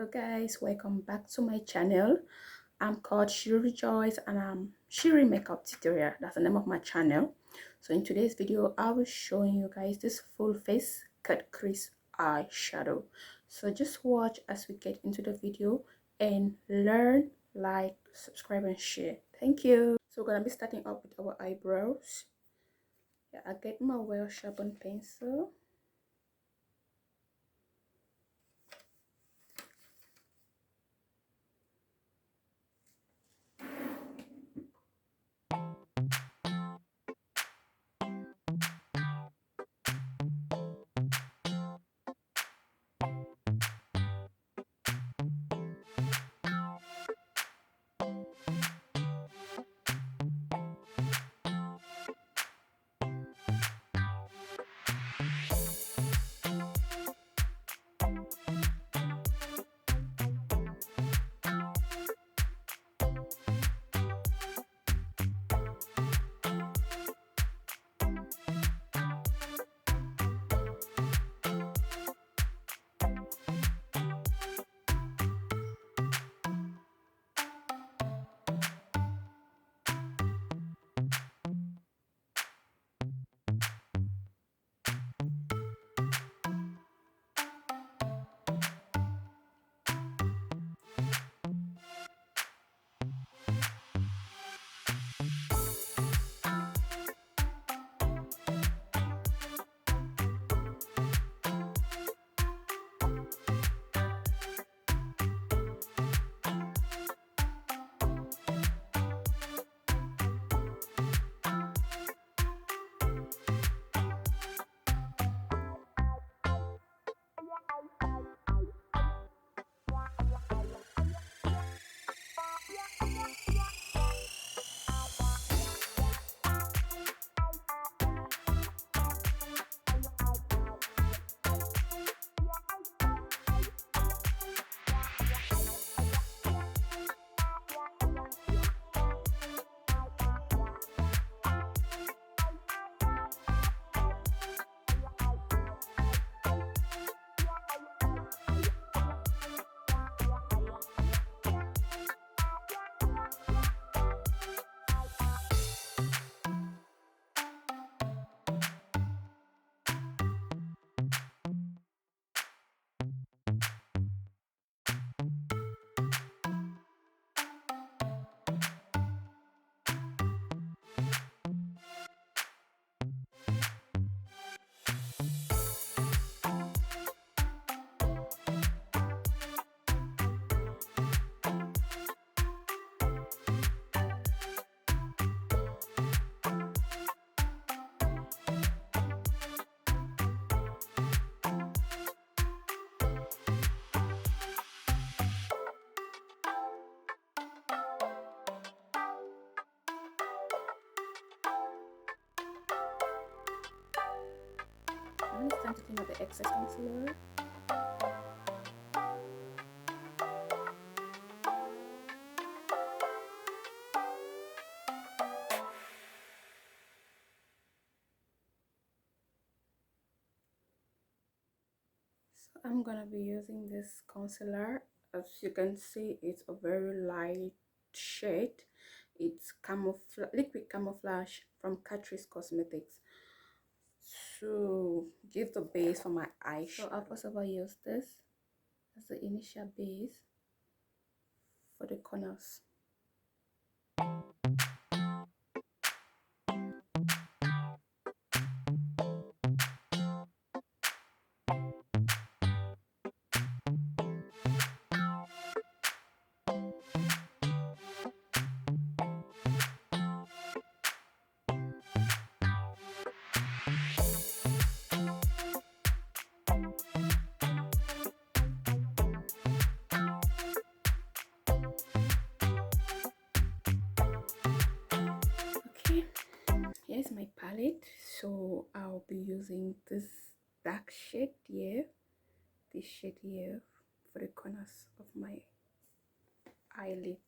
Hello guys, welcome back to my channel. I'm called Shiri Rejoice and I'm Shiri Makeup Tutorial. That's the name of my channel. So in today's video, I will showing you guys this full face cut crease eyeshadow. So just watch as we get into the video and learn, like, subscribe and share. Thank you. So we're gonna be starting up with our eyebrows. Yeah, I get my well sharpened pencil. Now it's time to clean up the excess concealer. So I'm gonna be using this concealer. As you can see, it's a very light shade. It's liquid camouflage from Catrice Cosmetics to give the base for my eyeshadow. So I'll first of all use this as the initial base for the corners. Okay, here's my palette. So I'll be using this dark shade here, this shade here for the corners of my eyelids.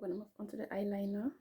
we're gonna move on to the eyeliner.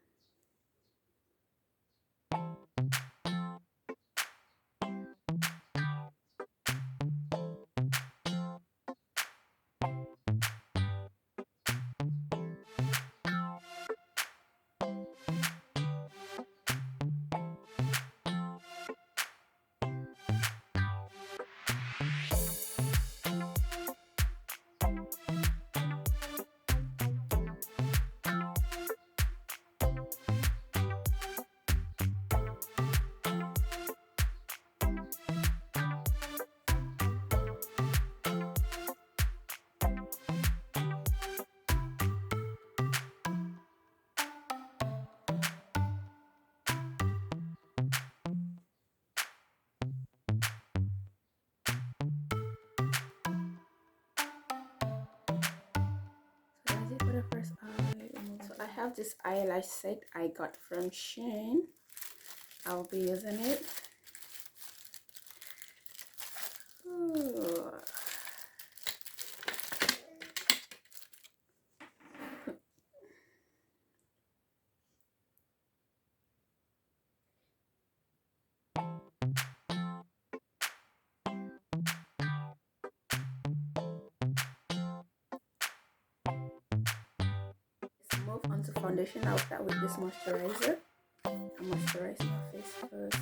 That's it for the first eye. So I have this eyelash set I got from Shein. I'll be using it. Ooh. Let's move on to foundation. I'll start with this moisturizer. I'll moisturize my face first.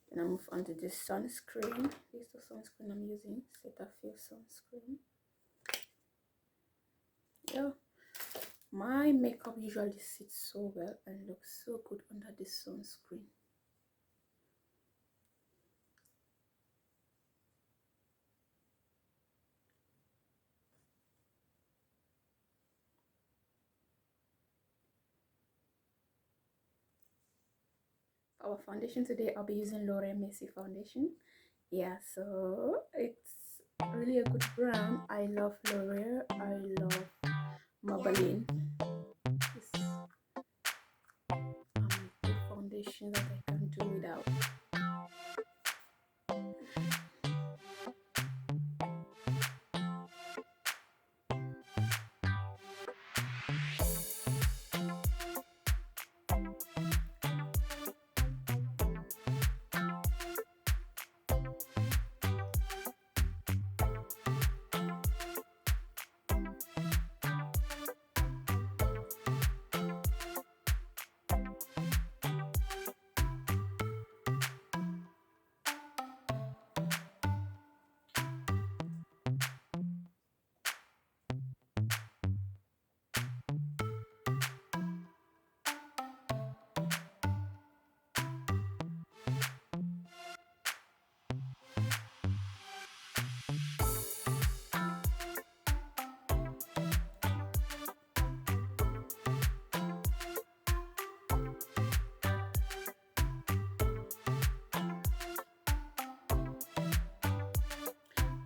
Then I move on to this sunscreen. This is the sunscreen I'm using, Cetaphil sunscreen. Yeah, my makeup usually sits so well and looks so good under this sunscreen. Our foundation today, I'll be using L'Oreal Messi foundation. Yeah, so it's really a good brand. I love L'Oreal. I love Maybelline. It's good foundation that I can do without.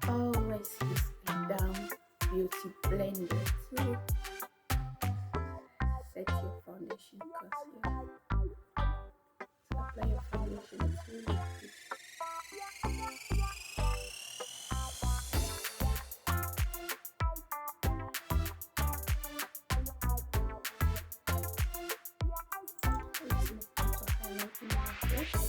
Always use a down beauty blender to set your foundation, because to apply your foundation is really good. Let's move on to highlighting my face.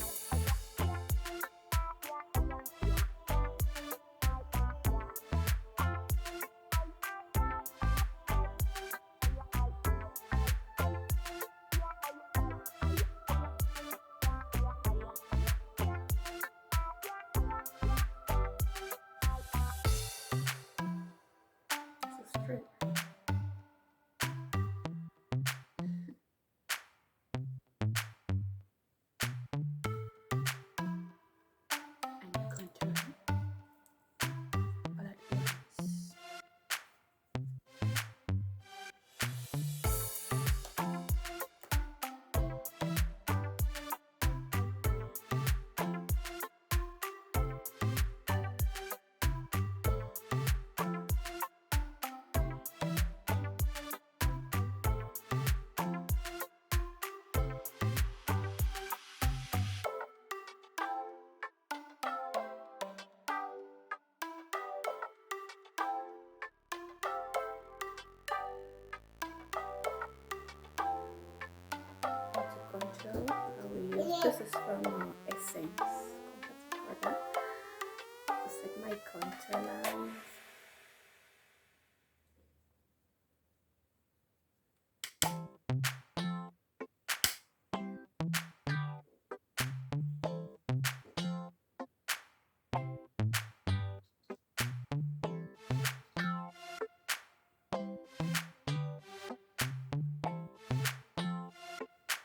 sense compared to other. To set my contour lines.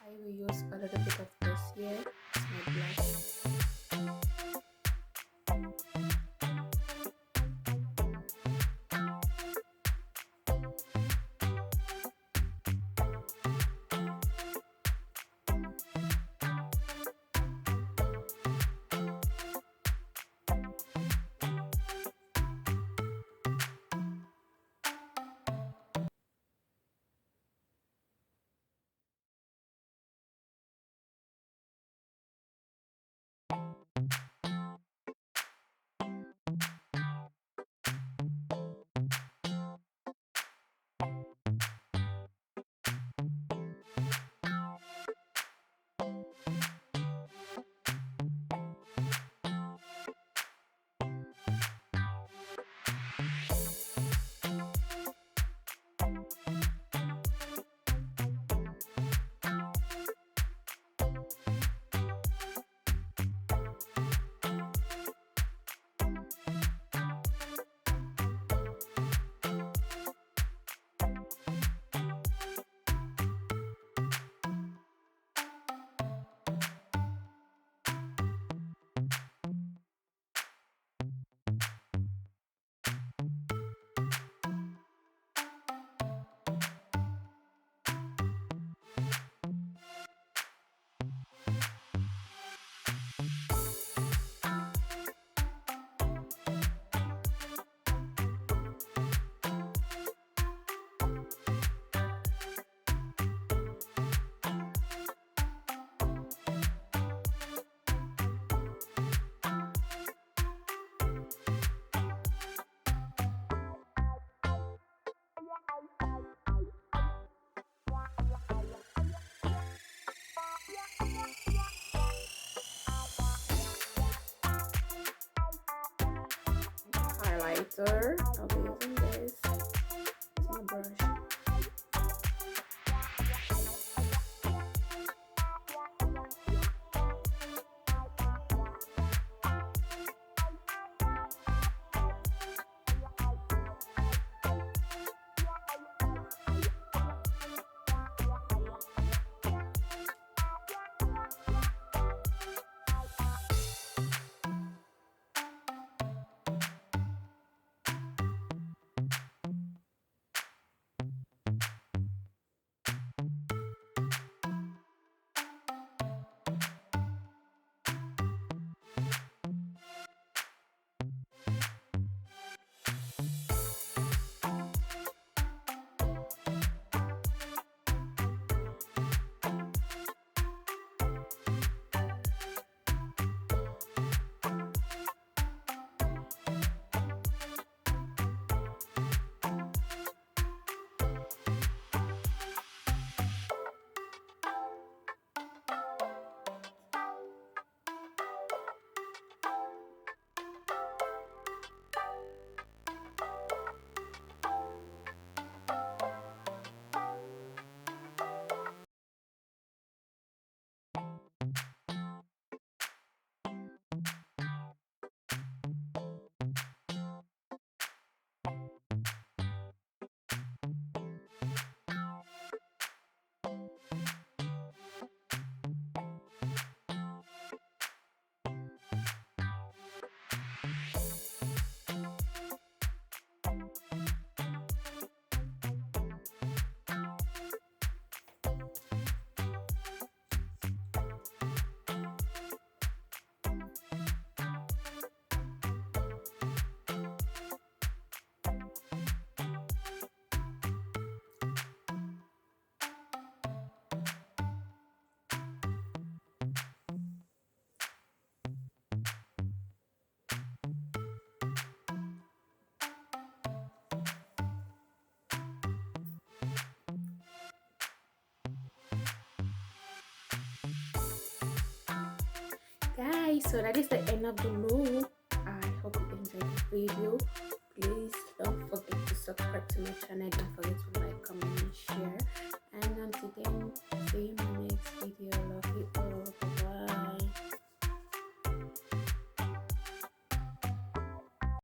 I will use a little bit of this here. It's my blush. Highlighter. I'll be using this. It's my brush. guys, so that is the end of the look. I hope you enjoyed the video. Please don't forget to subscribe to my channel. Don't forget to like, comment, and share.